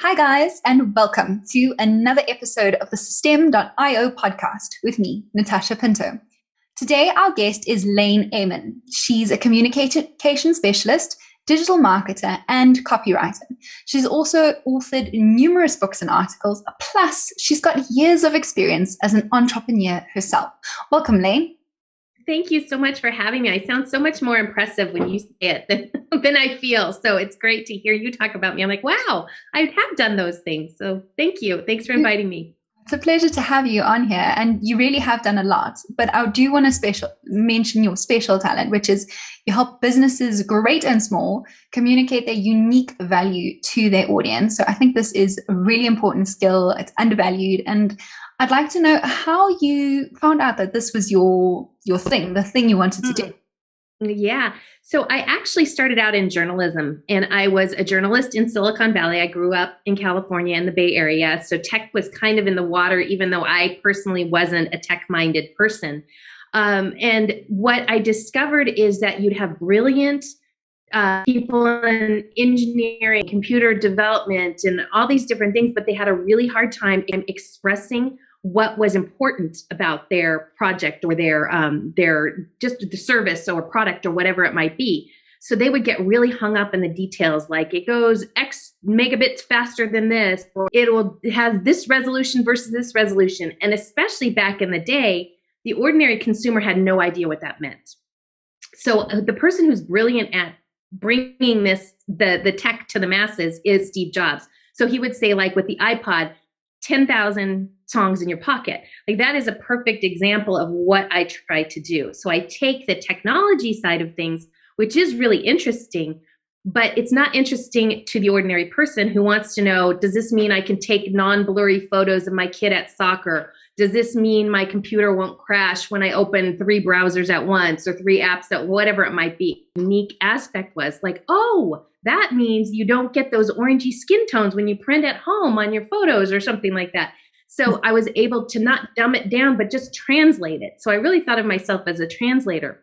Hi, guys, and welcome to another episode of the Systeme.io podcast with me, Natasha Pinto. Today, our guest is Lain Ehmann. She's a communication specialist, digital marketer, and copywriter. She's also authored numerous books and articles, plus she's got years of experience as an entrepreneur herself. Welcome, Lain. Thank you so much for having me. I sound so much more impressive when you say it than I feel. So it's great to hear you talk about me. I'm like, wow, I have done those things. So thank you. Thanks for inviting me. It's a pleasure to have you on here, and you really have done a lot. But I do want to mention your special talent, which is you help businesses, great and small, communicate their unique value to their audience. So I think this is a really important skill. It's undervalued, and I'd like to know how you found out that this was your thing, the thing you wanted to do. Yeah. So I actually started out in journalism, and I was a journalist in Silicon Valley. I grew up in California in the Bay Area. So tech was kind of in the water, even though I personally wasn't a tech-minded person. And what I discovered is that you'd have brilliant people in engineering, computer development, and all these different things, but they had a really hard time in expressing what was important about their project or their just the service or product or whatever it might be. So they would get really hung up in the details, like it goes X megabits faster than this, or it has this resolution versus this resolution. And especially back in the day, the ordinary consumer had no idea what that meant. So the person who's brilliant at bringing the tech to the masses is Steve Jobs. So he would say, like with the iPod, 10,000 songs in your pocket. Like that is a perfect example of what I try to do. So I take the technology side of things, which is really interesting, but it's not interesting to the ordinary person who wants to know, does this mean I can take non-blurry photos of my kid at soccer? Does this mean my computer won't crash when I open 3 browsers at once or 3 apps at whatever it might be? The unique aspect was like, oh, that means you don't get those orangey skin tones when you print at home on your photos or something like that. So I was able to not dumb it down, but just translate it. So I really thought of myself as a translator.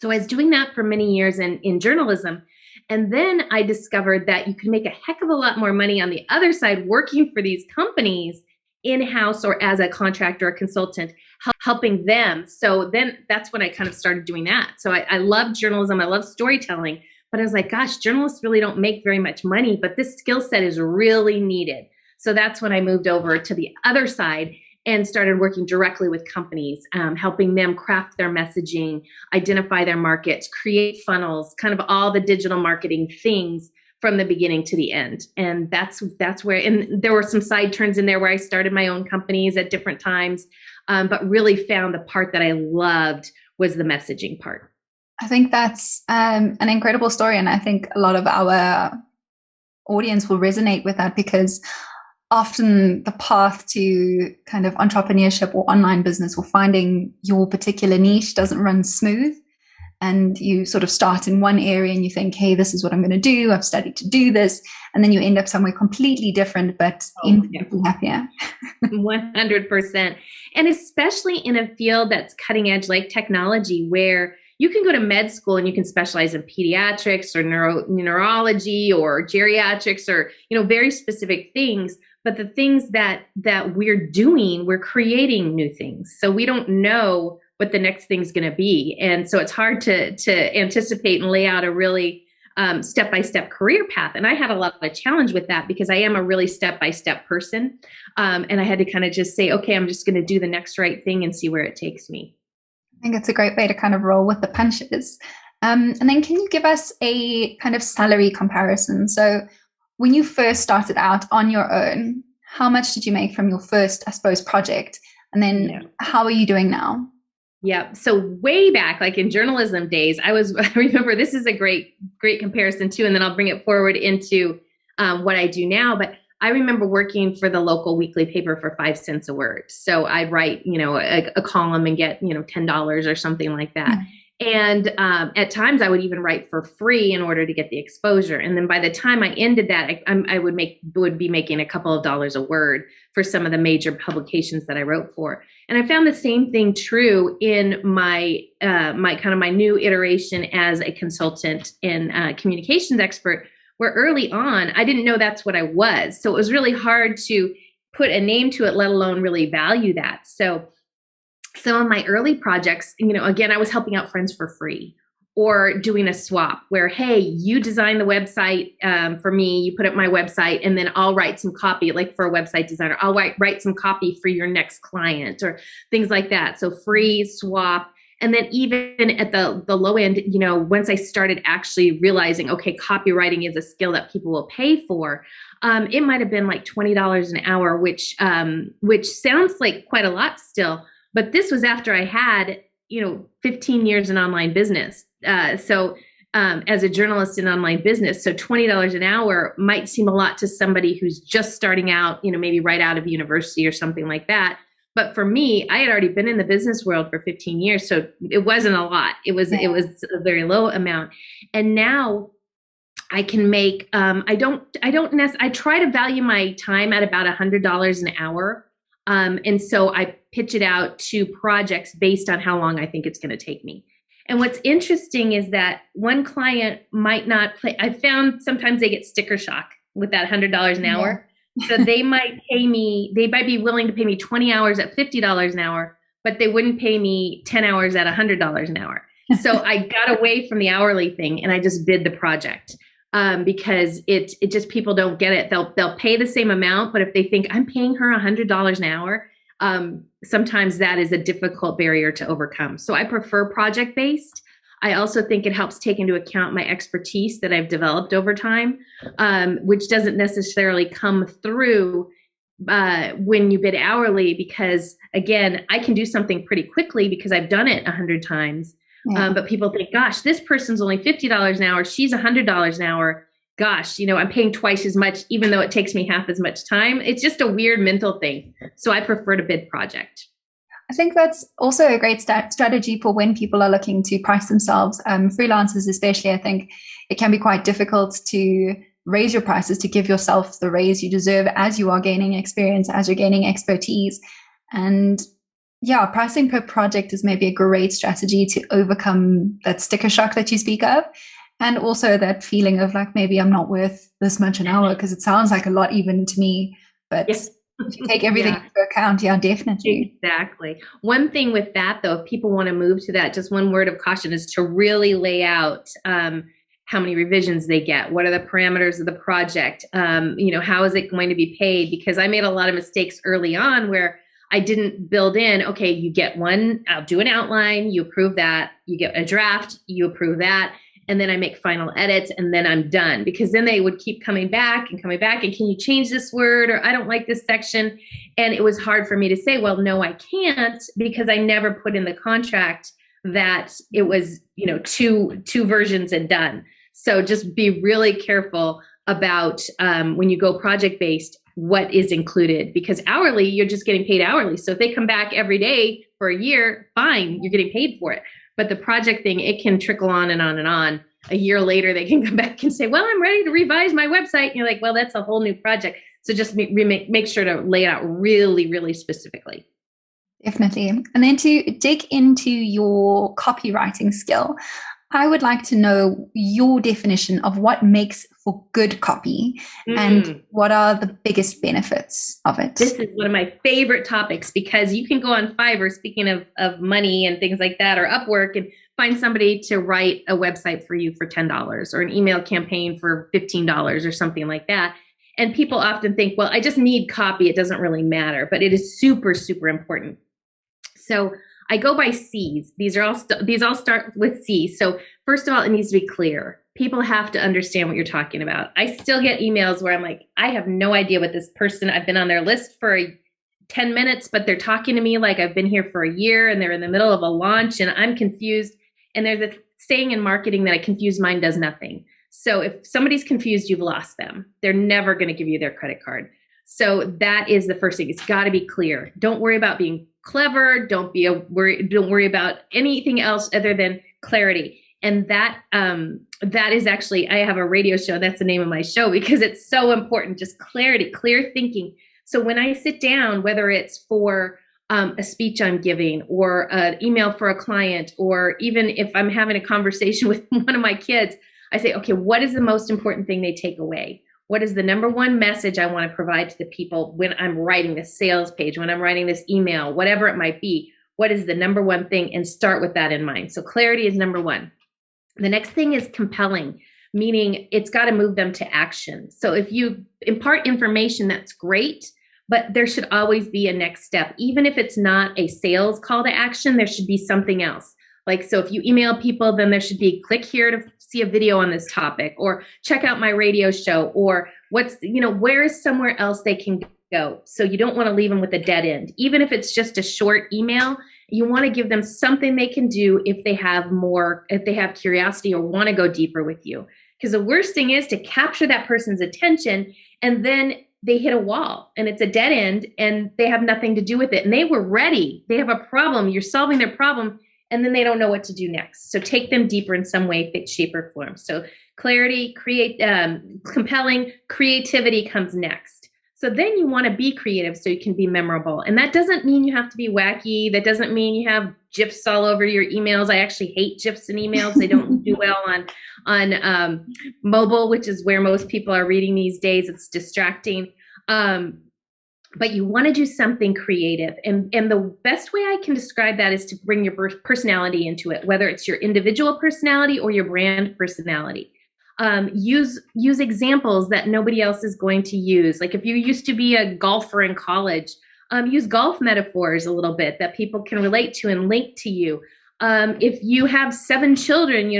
So I was doing that for many years in journalism. And then I discovered that you can make a heck of a lot more money on the other side working for these companies in-house or as a contractor or consultant, helping them. So then that's when I kind of started doing that. So I love journalism. I love storytelling. But I was like, gosh, journalists really don't make very much money, but this skill set is really needed. So that's when I moved over to the other side and started working directly with companies, helping them craft their messaging, identify their markets, create funnels, kind of all the digital marketing things from the beginning to the end. And that's where, and there were some side turns in there where I started my own companies at different times, but really found the part that I loved was the messaging part. I think that's an incredible story. And I think a lot of our audience will resonate with that, because often the path to kind of entrepreneurship or online business or finding your particular niche doesn't run smooth. And you sort of start in one area and you think, hey, this is what I'm going to do. I've studied to do this. And then you end up somewhere completely different, but infinitely happier. 100%. And especially in a field that's cutting edge like technology, where you can go to med school and you can specialize in pediatrics or neurology or geriatrics or, very specific things. But the things that we're doing, we're creating new things. So we don't know what the next thing's going to be. And so it's hard to anticipate and lay out a really step-by-step career path. And I had a lot of challenge with that because I am a really step-by-step person. And I had to kind of just say, okay, I'm just going to do the next right thing and see where it takes me. I think it's a great way to kind of roll with the punches. And then can you give us a kind of salary comparison? So when you first started out on your own, how much did you make from your first, I suppose, project? And then how are you doing now? Yeah. So way back, like in journalism days, I remember this is a great comparison too. And then I'll bring it forward into what I do now. But I remember working for the local weekly paper for 5 cents a word. So I'd write, a column and get, $10 or something like that. Mm-hmm. And at times I would even write for free in order to get the exposure. And then by the time I ended that, I would be making a couple of dollars a word for some of the major publications that I wrote for. And I found the same thing true in my my new iteration as a consultant and communications expert, where early on, I didn't know that's what I was. So it was really hard to put a name to it, let alone really value that. So some of my early projects, again, I was helping out friends for free or doing a swap where, hey, you design the website for me, you put up my website, and then I'll write some copy, like for a website designer, I'll write some copy for your next client or things like that. So free swap. And then even at the low end, once I started actually realizing, okay, copywriting is a skill that people will pay for, it might have been like $20 an hour, which sounds like quite a lot still. But this was after I had, 15 years in online business. So as a journalist in online business, so $20 an hour might seem a lot to somebody who's just starting out, maybe right out of university or something like that. But for me, I had already been in the business world for 15 years, so it wasn't a lot. It was a very low amount. And now I can make, I try to value my time at about $100 an hour. And so I pitch it out to projects based on how long I think it's going to take me. And what's interesting is that one client might not play. I found sometimes they get sticker shock with that $100 an hour. So they might be willing to pay me 20 hours at $50 an hour, but they wouldn't pay me 10 hours at $100 an hour. So I got away from the hourly thing and I just bid the project. Because it just, people don't get it. They'll pay the same amount, but if they think I'm paying her $100 an hour, sometimes that is a difficult barrier to overcome. So I prefer project-based. I also think it helps take into account my expertise that I've developed over time, which doesn't necessarily come through when you bid hourly, because again, I can do something pretty quickly because I've done it 100 times. But people think, gosh, this person's only $50 an hour. She's $100 an hour. Gosh, I'm paying twice as much, even though it takes me half as much time. It's just a weird mental thing. So I prefer to bid project. I think that's also a great strategy for when people are looking to price themselves. Freelancers especially, I think it can be quite difficult to raise your prices, to give yourself the raise you deserve as you are gaining experience, as you're gaining expertise. And yeah, pricing per project is maybe a great strategy to overcome that sticker shock that you speak of. And also that feeling of like, maybe I'm not worth this much an hour, because it sounds like a lot even to me. But if you take everything into account, definitely. Exactly. One thing with that, though, if people want to move to that, just one word of caution is to really lay out how many revisions they get. What are the parameters of the project? How is it going to be paid? Because I made a lot of mistakes early on where I didn't build in, okay, you get one, I'll do an outline, you approve that, you get a draft, you approve that, and then I make final edits, and then I'm done. Because then they would keep coming back, and can you change this word, or I don't like this section. And it was hard for me to say, well, no, I can't, because I never put in the contract that it was, two versions and done. So just be really careful about when you go project-based, what is included, because hourly, you're just getting paid hourly. So if they come back every day for a year, fine, you're getting paid for it. But the project thing, it can trickle on and on and on. A year later, they can come back and say, well, I'm ready to revise my website. And you're like, well, that's a whole new project. So just make sure to lay it out really, really specifically. Definitely. And then to dig into your copywriting skill, I would like to know your definition of what makes for good copy and what are the biggest benefits of it. This is one of my favorite topics, because you can go on Fiverr, speaking of money and things like that, or Upwork, and find somebody to write a website for you for $10 or an email campaign for $15 or something like that. And people often think, well, I just need copy. It doesn't really matter, but it is super, super important. So I go by C's. These all start with C. So first of all, it needs to be clear. People have to understand what you're talking about. I still get emails where I'm like, I have no idea what this person, I've been on their list for 10 minutes, but they're talking to me like I've been here for a year, and they're in the middle of a launch and I'm confused. And there's a saying in marketing that a confused mind does nothing. So if somebody's confused, you've lost them. They're never going to give you their credit card. So that is the first thing. It's got to be clear. Don't worry about being clever. Don't worry about anything else other than clarity. And that is actually, I have a radio show. That's the name of my show, because it's so important. Just clarity, clear thinking. So when I sit down, whether it's for a speech I'm giving, or an email for a client, or even if I'm having a conversation with one of my kids, I say, okay, what is the most important thing they take away? What is the number one message I want to provide to the people when I'm writing this sales page, when I'm writing this email, whatever it might be? What is the number one thing? And start with that in mind. So clarity is number one. The next thing is compelling, meaning it's got to move them to action. So if you impart information, that's great, but there should always be a next step. Even if it's not a sales call to action, there should be something else. Like, so if you email people, then there should be click here to see a video on this topic, or check out my radio show, or where is somewhere else they can go. So you don't want to leave them with a dead end. Even if it's just a short email, you want to give them something they can do if they have curiosity or want to go deeper with you. Because the worst thing is to capture that person's attention and then they hit a wall and it's a dead end and they have nothing to do with it. And they were ready. They have a problem. You're solving their problem and then they don't know what to do next. So take them deeper in some way, shape, or form. So clarity, compelling, creativity comes next. So then you want to be creative so you can be memorable. And that doesn't mean you have to be wacky. That doesn't mean you have GIFs all over your emails. I actually hate GIFs in emails. They don't do well on mobile, which is where most people are reading these days. It's distracting. But you want to do something creative. And the best way I can describe that is to bring your personality into it, whether it's your individual personality or your brand personality. Use examples that nobody else is going to use. Like if you used to be a golfer in college, use golf metaphors a little bit that people can relate to and link to you. If you have 7 children,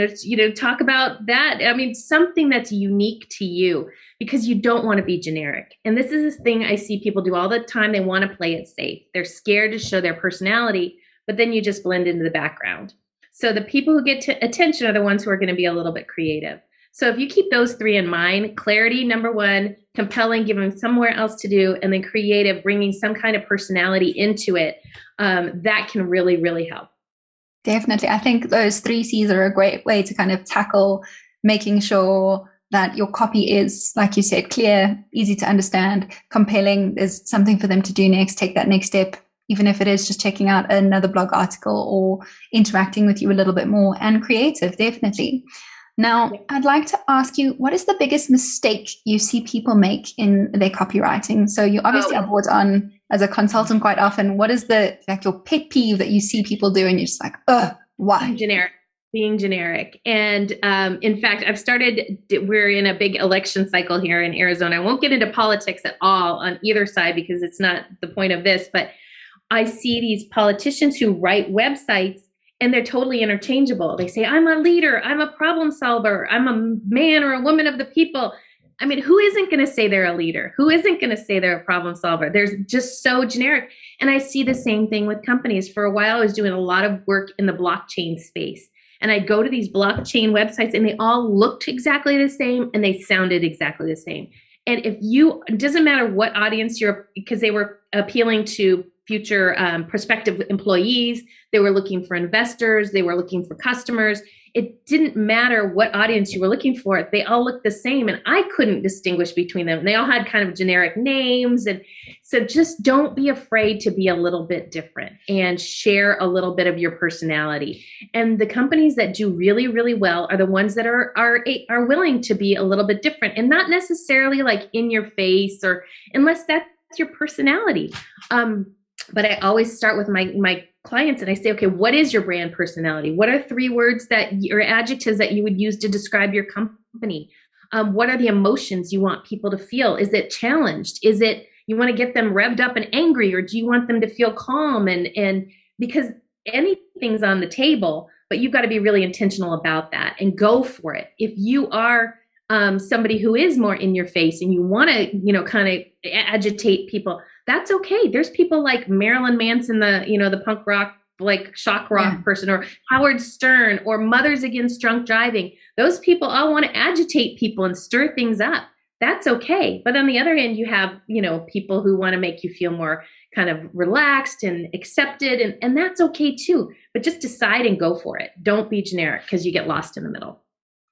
talk about that. I mean, something that's unique to you, because you don't want to be generic. And this is this thing I see people do all the time. They want to play it safe. They're scared to show their personality, but then you just blend into the background. So the people who get attention are the ones who are going to be a little bit creative. So if you keep those 3 in mind, clarity, number one, compelling, give them somewhere else to do, and then creative, bringing some kind of personality into it, that can really, really help. Definitely. I think those 3 C's are a great way to kind of tackle making sure that your copy is, like you said, clear, easy to understand, compelling. There's something for them to do next, take that next step, even if it is just checking out another blog article or interacting with you a little bit more, and creative, definitely. Now, I'd like to ask you, what is the biggest mistake you see people make in their copywriting? So you obviously are brought on as a consultant quite often. What is your pet peeve that you see people do and you're just like, why? Being generic. And in fact, we're in a big election cycle here in Arizona. I won't get into politics at all on either side because it's not the point of this, but I see these politicians who write websites and they're totally interchangeable. They say, I'm a leader, I'm a problem solver, I'm a man or a woman of the people. I mean, who isn't going to say they're a leader? Who isn't going to say they're a problem solver? They're just so generic. And I see the same thing with companies. For a while, I was doing a lot of work in the blockchain space. And I'd go to these blockchain websites and they all looked exactly the same and they sounded exactly the same. And it doesn't matter what audience because they were appealing to future prospective employees, they were looking for investors, they were looking for customers. It didn't matter what audience you were looking for. They all looked the same and I couldn't distinguish between them. They all had kind of generic names. And so just don't be afraid to be a little bit different and share a little bit of your personality. And the companies that do really, really well are the ones that are willing to be a little bit different and not necessarily like in your face or unless that's your personality. But I always start with my clients and I say, okay, what is your brand personality? What are 3 words or adjectives that you would use to describe your company? What are the emotions you want people to feel? Is it challenged? Is it you want to get them revved up and angry, or do you want them to feel calm? And because anything's on the table, but you've got to be really intentional about that and go for it. If you are somebody who is more in your face and you want to, kind of agitate people, that's okay. There's people like Marilyn Manson, the punk rock, like shock rock person, or Howard Stern, or Mothers Against Drunk Driving. Those people all want to agitate people and stir things up. That's okay. But on the other hand, you have, people who want to make you feel more kind of relaxed and accepted. And that's okay too. But just decide and go for it. Don't be generic because you get lost in the middle.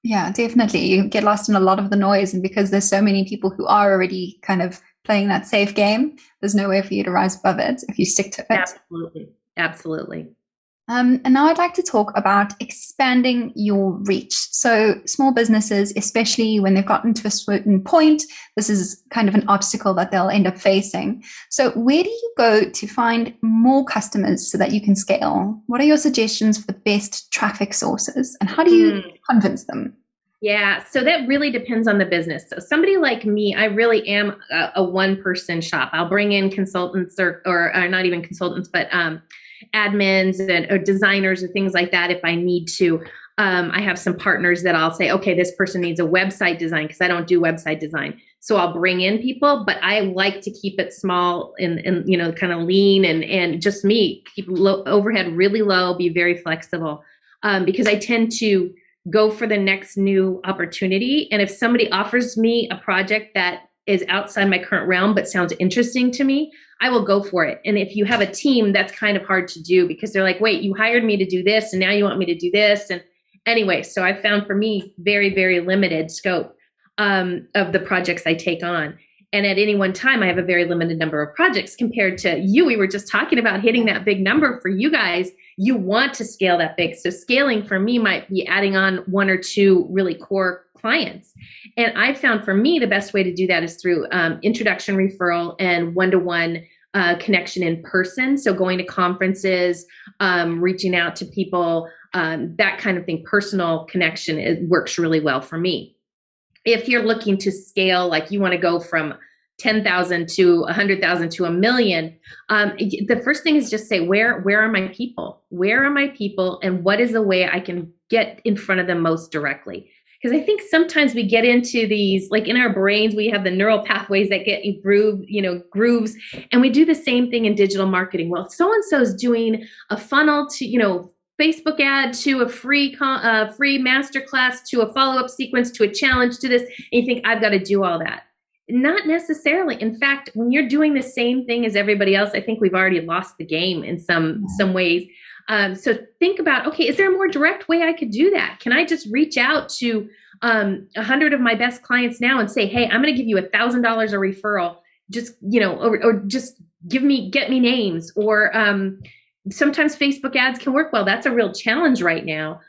Yeah, definitely. You get lost in a lot of the noise. And because there's so many people who are already kind of playing that safe game, there's no way for you to rise above it if you stick to it. Absolutely. And now I'd like to talk about expanding your reach. So, small businesses, especially when they've gotten to a certain point, this is kind of an obstacle that they'll end up facing. So, where do you go to find more customers so that you can scale? What are your suggestions for the best traffic sources, and how do you convince them? Yeah, so that really depends on the business. So somebody like me, I really am a one-person shop. I'll bring in consultants or not even consultants, but admins or designers or things like that if I need to. I have some partners that I'll say, okay, this person needs a website design because I don't do website design. So I'll bring in people, but I like to keep it small and kind of lean and just me, keep overhead really low, be very flexible because I tend to go for the next new opportunity. And if somebody offers me a project that is outside my current realm but sounds interesting to me, I will go for it. And if you have a team, that's kind of hard to do because they're like, wait, you hired me to do this and now you want me to do this. And anyway, so I found for me very, very limited scope of the projects I take on. And at any one time, I have a very limited number of projects compared to you. We were just talking about hitting that big number for you guys. You want to scale that big. So scaling for me might be adding on one or two really core clients. And I found for me, the best way to do that is through introduction referral and one-to-one connection in person. So going to conferences, reaching out to people, that kind of thing, personal connection, it works really well for me. If you're looking to scale, like you want to go from 10,000 to 100,000 to 1,000,000, the first thing is just say, where are my people? Where are my people? And what is the way I can get in front of them most directly? Because I think sometimes we get into these, like in our brains, we have the neural pathways that get grooves, and we do the same thing in digital marketing. Well, so-and-so is doing a funnel to, Facebook ad to a free masterclass to a follow-up sequence to a challenge to this, and you think I've got to do all that. Not necessarily. In fact, when you're doing the same thing as everybody else, I think we've already lost the game in some ways. So think about, okay, is there a more direct way I could do that? Can I just reach out to 100 of my best clients now and say, hey, I'm going to give you $1,000 a referral, just, or just get me names, or sometimes Facebook ads can work well. That's a real challenge right now.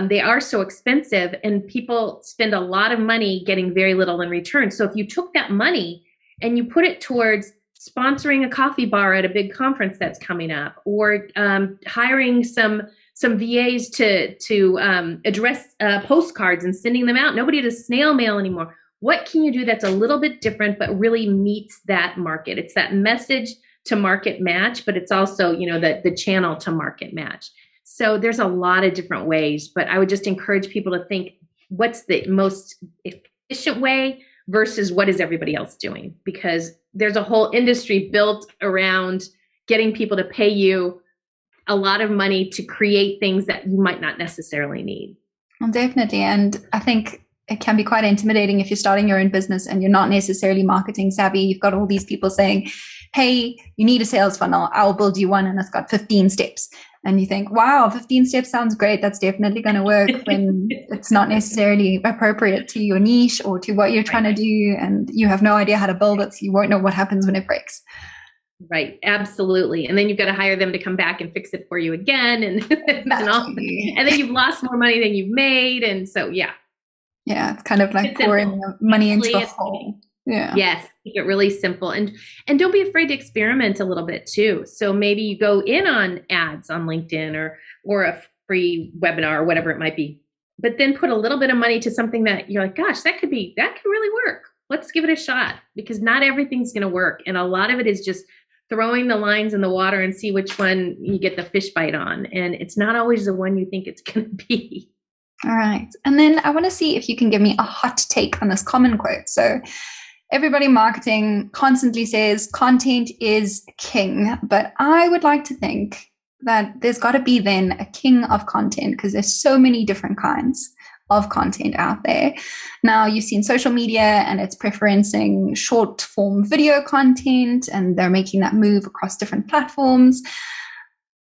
They are so expensive and people spend a lot of money getting very little in return. So if you took that money and you put it towards sponsoring a coffee bar at a big conference that's coming up, or hiring some VAs to address postcards and sending them out. Nobody does snail mail anymore. What can you do that's a little bit different but really meets that market? It's that message to market match, but it's also, the channel to market match. So there's a lot of different ways, but I would just encourage people to think, what's the most efficient way versus what is everybody else doing? Because there's a whole industry built around getting people to pay you a lot of money to create things that you might not necessarily need. Well, definitely. And I think it can be quite intimidating if you're starting your own business and you're not necessarily marketing savvy. You've got all these people saying, hey, you need a sales funnel. I'll build you one. And it's got 15 steps. And you think, wow, 15 steps sounds great. That's definitely going to work, when it's not necessarily appropriate to your niche or to what you're trying to do. And you have no idea how to build it. So you won't know what happens when it breaks. Right. Absolutely. And then you've got to hire them to come back and fix it for you again. And then you've lost more money than you've made. And so, yeah. Yeah. It's kind of like pouring money into a hole. Yeah. Yes. Keep it really simple. And don't be afraid to experiment a little bit too. So maybe you go in on ads on LinkedIn or a free webinar or whatever it might be, but then put a little bit of money to something that you're like, gosh, that could really work. Let's give it a shot, because not everything's going to work. And a lot of it is just throwing the lines in the water and see which one you get the fish bite on. And it's not always the one you think it's going to be. All right. And then I want to see if you can give me a hot take on this common quote. So everybody marketing constantly says content is king, but I would like to think that there's got to be then a king of content, because there's so many different kinds of content out there. Now, you've seen social media and it's preferencing short form video content, and they're making that move across different platforms.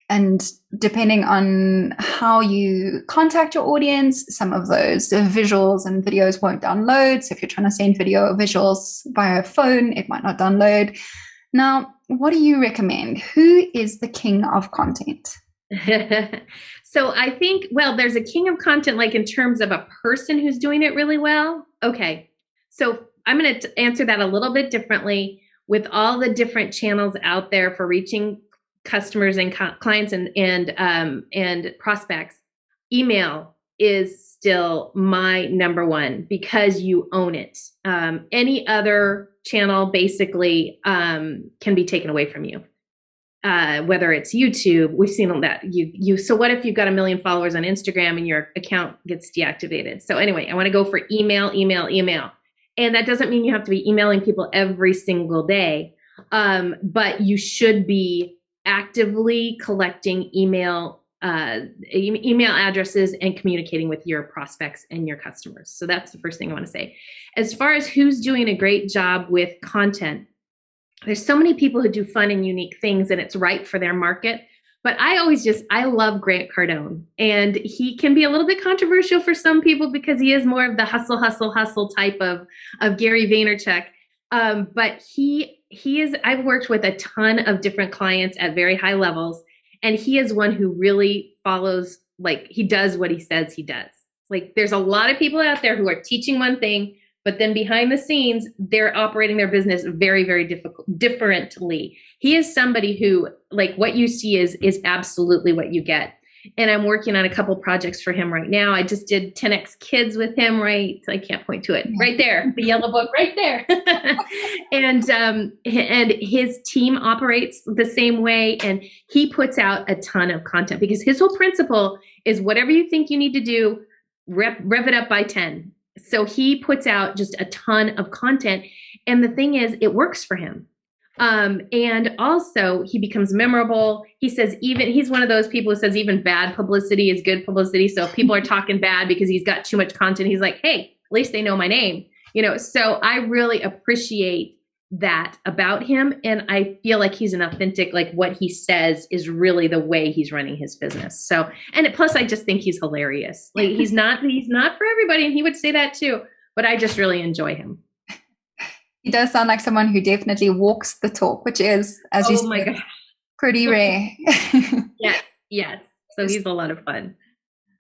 And depending on how you contact your audience, some of those visuals and videos won't download. So if you're trying to send video or visuals via phone, it might not download. Now, what do you recommend? Who is the king of content? So I think, well, there's a king of content, like in terms of a person who's doing it really well. Okay. So I'm going to answer that a little bit differently. With all the different channels out there for reaching customers and clients and prospects, email is still my number one because you own it. Any other channel basically can be taken away from you. Whether it's YouTube, we've seen that so what if you've got 1 million followers on Instagram and your account gets deactivated? So anyway, I want to go for email. And that doesn't mean you have to be emailing people every single day. But you should be actively collecting email addresses and communicating with your prospects and your customers. So that's the first thing I want to say. As far as who's doing a great job with content, there's so many people who do fun and unique things and it's right for their market. But I love Grant Cardone, and he can be a little bit controversial for some people because he is more of the hustle type of Gary Vaynerchuk. But I've worked with a ton of different clients at very high levels, and he is one who really follows, like, he does what he says he does. Like, there's a lot of people out there who are teaching one thing, but then behind the scenes, they're operating their business very, very differently. He is somebody who, like, what you see is absolutely what you get. And I'm working on a couple projects for him right now. I just did 10X Kids with him, right? I can't point to it. Right there, the yellow book right there. and his team operates the same way. And he puts out a ton of content because his whole principle is whatever you think you need to do, rev it up by 10. So he puts out just a ton of content. And the thing is, it works for him. And also he becomes memorable. He says, he's one of those people who says even bad publicity is good publicity. So if people are talking bad because he's got too much content, he's like, hey, at least they know my name, so I really appreciate that about him. And I feel like he's an authentic, like, what he says is really the way he's running his business. So, and plus I just think he's hilarious. Like, he's not for everybody. And he would say that too, but I just really enjoy him. He does sound like someone who definitely walks the talk, which is, as you said, pretty rare. Yes. So he's a lot of fun.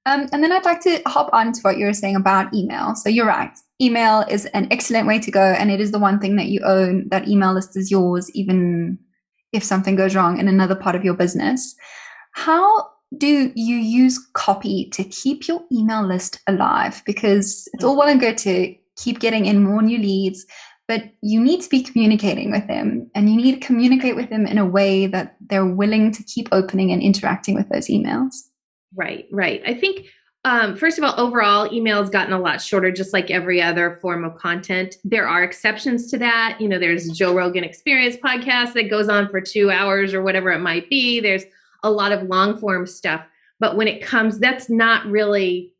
And then I'd like to hop on to what you were saying about email. So you're right. Email is an excellent way to go. And it is the one thing that you own. That email list is yours, even if something goes wrong in another part of your business. How do you use copy to keep your email list alive? Because it's all well and good to keep getting in more new leads, but you need to be communicating with them, and you need to communicate with them in a way that they're willing to keep opening and interacting with those emails. Right. I think, first of all, overall, email has gotten a lot shorter, just like every other form of content. There are exceptions to that. There's Joe Rogan Experience podcast that goes on for 2 hours or whatever it might be. There's a lot of long form stuff. But when it comes, that's not really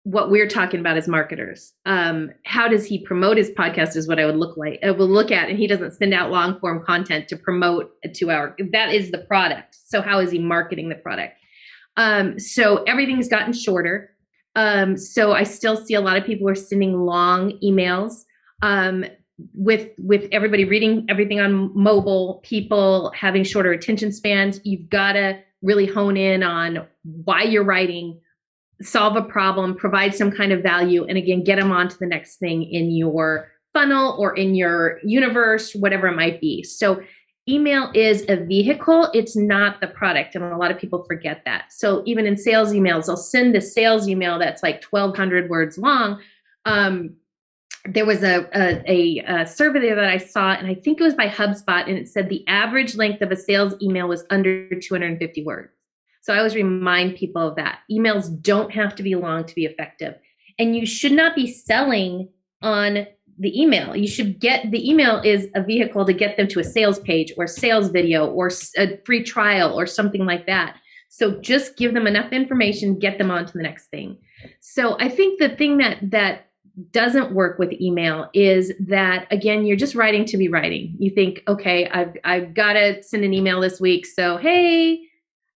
what we're talking about as marketers. How does he promote his podcast is what I would look at, and he doesn't send out long form content to promote a 2 hour. That is the product. So how is he marketing the product? So everything's gotten shorter. So I still see a lot of people are sending long emails, with everybody reading everything on mobile, people having shorter attention spans. You've got to really hone in on why you're writing, solve a problem, provide some kind of value, and again, get them on to the next thing in your funnel or in your universe, whatever it might be. So email is a vehicle. It's not the product. And a lot of people forget that. So even in sales emails, I'll send a sales email that's like 1,200 words long. There was a survey there that I saw, and I think it was by HubSpot, and it said the average length of a sales email was under 250 words. So I always remind people of that. Emails don't have to be long to be effective. And you should not be selling on the email. You should the email is a vehicle to get them to a sales page or sales video or a free trial or something like that. So just give them enough information, get them on to the next thing. So I think the thing that doesn't work with email is that, again, you're just writing to be writing. You think, okay, I've got to send an email this week. So, hey,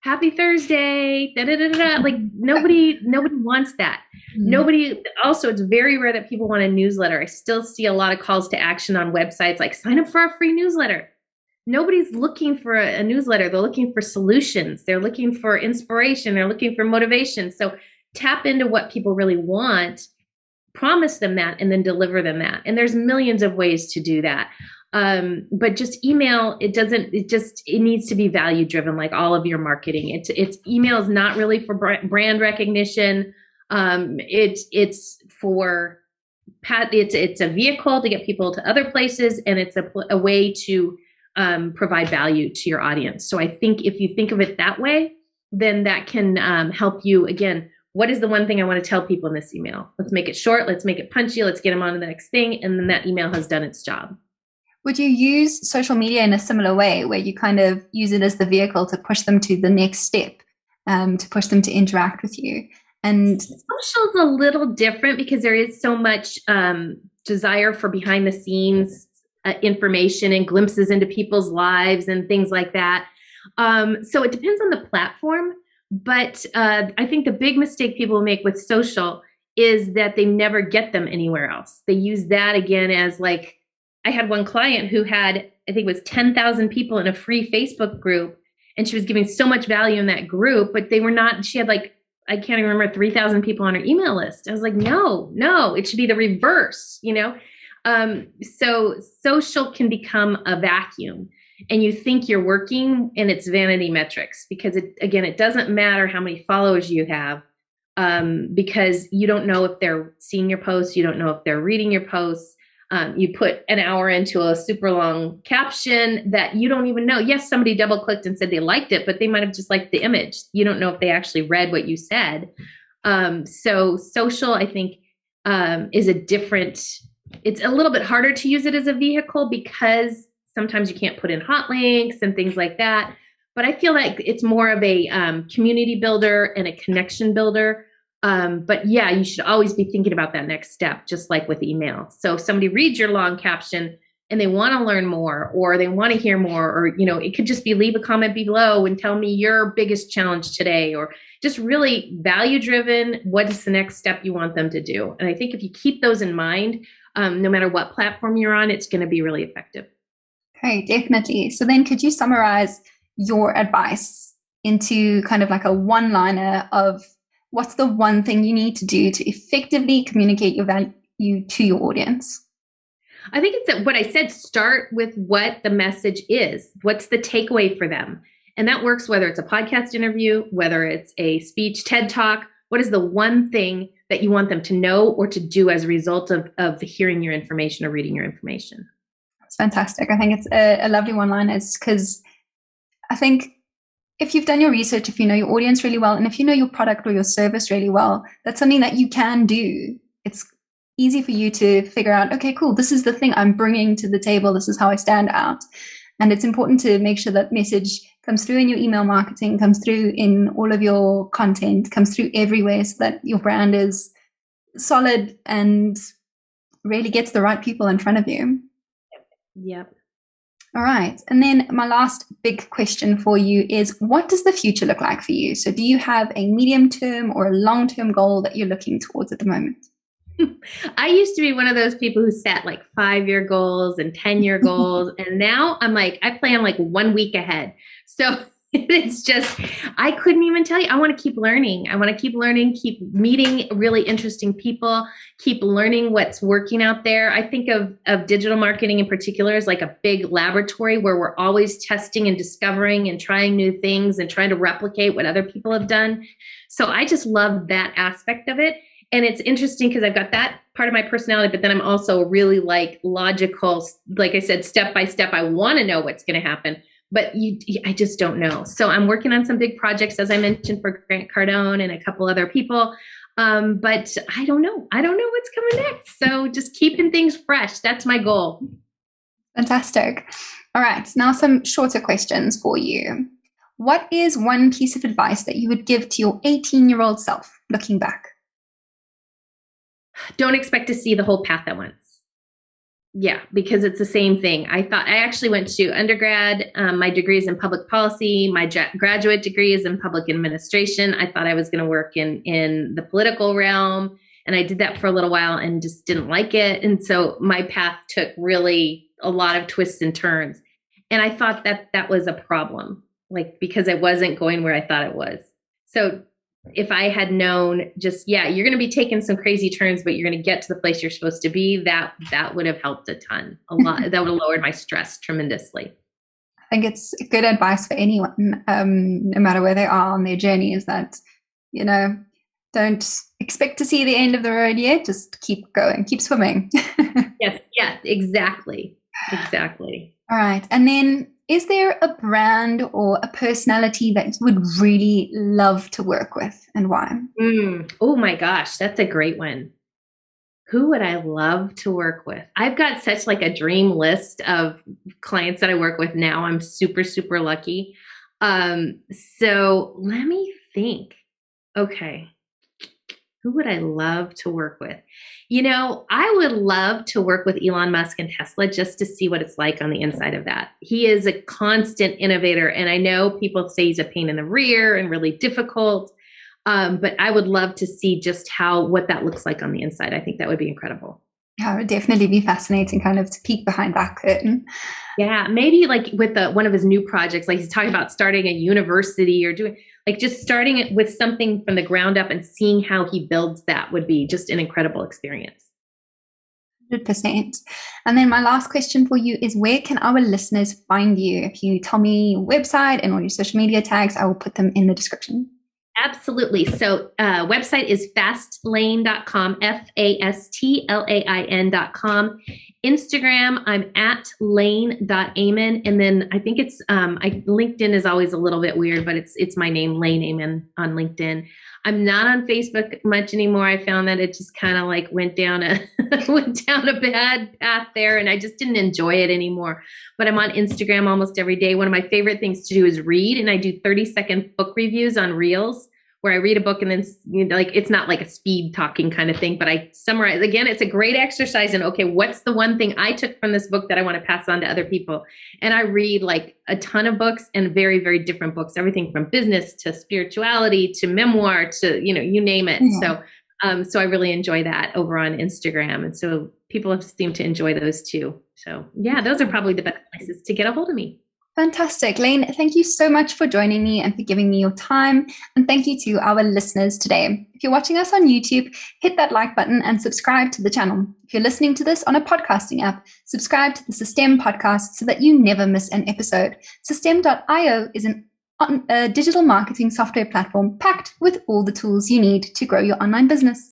happy Thursday, Like nobody wants that. Also, it's very rare that people want a newsletter. I still see a lot of calls to action on websites, like sign up for our free newsletter. nobody's looking for a newsletter. They're looking for solutions. They're looking for inspiration. They're looking for motivation. So tap into what people really want, promise them that, and then deliver them that. And there's millions of ways to do that. But just email, it needs to be value driven, like all of your marketing. It's email is not really for brand recognition. It's for it's a vehicle to get people to other places, and it's a way to provide value to your audience. So I think if you think of it that way, then that can help you. Again, what is the one thing I want to tell people in this email? Let's make it short. Let's make it punchy. Let's get them on to the next thing. And then that email has done its job. Would you use social media in a similar way where you kind of use it as the vehicle to push them to the next step, to push them to interact with you? And social is a little different because there is so much desire for behind the scenes information and glimpses into people's lives and things like that. So it depends on the platform. But I think the big mistake people make with social is that they never get them anywhere else. They use that again as like, I had one client who had, I think it was 10,000 people in a free Facebook group, and she was giving so much value in that group, but they were not, she had like, I can't even remember, 3,000 people on her email list. I was like, no, it should be the reverse, you know? So social can become a vacuum, and you think you're working, and it's vanity metrics, because it doesn't matter how many followers you have, because you don't know if they're seeing your posts. You don't know if they're reading your posts. You put an hour into a super long caption that you don't even know. Yes, somebody double clicked and said they liked it, but they might have just liked the image. You don't know if they actually read what you said. So social, I think, is it's a little bit harder to use it as a vehicle because sometimes you can't put in hot links and things like that. But I feel like it's more of a community builder and a connection builder. But yeah, you should always be thinking about that next step, just like with email. So if somebody reads your long caption and they want to learn more, or they want to hear more, or, it could just be leave a comment below and tell me your biggest challenge today, or just really value driven. What is the next step you want them to do? And I think if you keep those in mind, no matter what platform you're on, it's going to be really effective. Okay, definitely. So then could you summarize your advice into kind of like a one-liner of what's the one thing you need to do to effectively communicate your value to your audience? I think it's what I said, start with what the message is. What's the takeaway for them? And that works whether it's a podcast interview, whether it's a speech, TED Talk. What is the one thing that you want them to know or to do as a result of hearing your information or reading your information? That's fantastic. I think it's a lovely one-liner, because I think if you've done your research, if you know your audience really well, and if you know your product or your service really well, that's something that you can do. It's easy for you to figure out, okay, cool, this is the thing I'm bringing to the table. This is how I stand out. And it's important to make sure that message comes through in your email marketing, comes through in all of your content, comes through everywhere, so that your brand is solid and really gets the right people in front of you. Yep. All right. And then my last big question for you is, what does the future look like for you? So do you have a medium term or a long term goal that you're looking towards at the moment? I used to be one of those people who set like 5-year goals and 10-year goals. And now I'm like, I plan like 1 week ahead. So it's just, I couldn't even tell you. I want to keep learning. Keep meeting really interesting people, keep learning what's working out there. I think of digital marketing in particular as like a big laboratory where we're always testing and discovering and trying new things and trying to replicate what other people have done. So I just love that aspect of it. And it's interesting because I've got that part of my personality, but then I'm also really like logical, like I said, step by step. I want to know what's going to happen. But I just don't know. So I'm working on some big projects, as I mentioned, for Grant Cardone and a couple other people. But I don't know. I don't know what's coming next. So just keeping things fresh. That's my goal. Fantastic. All right. Now some shorter questions for you. What is one piece of advice that you would give to your 18-year-old self looking back? Don't expect to see the whole path at once. Yeah, because it's the same thing. I actually went to undergrad. My degree is in public policy. My graduate degree is in public administration. I thought I was going to work in the political realm. And I did that for a little while and just didn't like it. And so my path took really a lot of twists and turns. And I thought that that was a problem, like, because it wasn't going where I thought it was. So if I had known just, yeah, you're going to be taking some crazy turns, but you're going to get to the place you're supposed to be, that would have helped a ton, a lot. That would have lowered my stress tremendously. I think it's good advice for anyone, no matter where they are on their journey, is that, don't expect to see the end of the road yet. Just keep going, keep swimming. Yes, exactly. All right. And then, is there a brand or a personality that you would really love to work with, and why? Oh my gosh, that's a great one. Who would I love to work with? I've got such like a dream list of clients that I work with now. I'm super, super lucky. So let me think. Okay. Who would I love to work with? I would love to work with Elon Musk and Tesla just to see what it's like on the inside of that. He is a constant innovator. And I know people say he's a pain in the rear and really difficult. But I would love to see just what that looks like on the inside. I think that would be incredible. Yeah, it would definitely be fascinating kind of to peek behind that curtain. Yeah, maybe like with one of his new projects, like he's talking about starting a university or doing like just starting it with something from the ground up and seeing how he builds that would be just an incredible experience. 100%. And then my last question for you is, where can our listeners find you? If you tell me your website and all your social media tags, I will put them in the description. Absolutely. So website is fastlain.com, FASTLAIN.com. Instagram, I'm at lain.ehmann. And then I think it's, LinkedIn is always a little bit weird, but it's my name, Lain Ehmann on LinkedIn. I'm not on Facebook much anymore. I found that it just kind of like went down a bad path there, and I just didn't enjoy it anymore. But I'm on Instagram almost every day. One of my favorite things to do is read, and I do 30-second book reviews on Reels, where I read a book and then it's not like a speed talking kind of thing, but I summarize. Again, it's a great exercise in, okay, what's the one thing I took from this book that I want to pass on to other people? And I read like a ton of books, and very, very different books, everything from business to spirituality to memoir to, you name it. Mm-hmm. So I really enjoy that over on Instagram. And so people have seemed to enjoy those too. So yeah, those are probably the best places to get a hold of me. Fantastic. Lain, thank you so much for joining me and for giving me your time. And thank you to our listeners today. If you're watching us on YouTube, hit that like button and subscribe to the channel. If you're listening to this on a podcasting app, subscribe to the Systeme podcast so that you never miss an episode. Systeme.io is a digital marketing software platform packed with all the tools you need to grow your online business.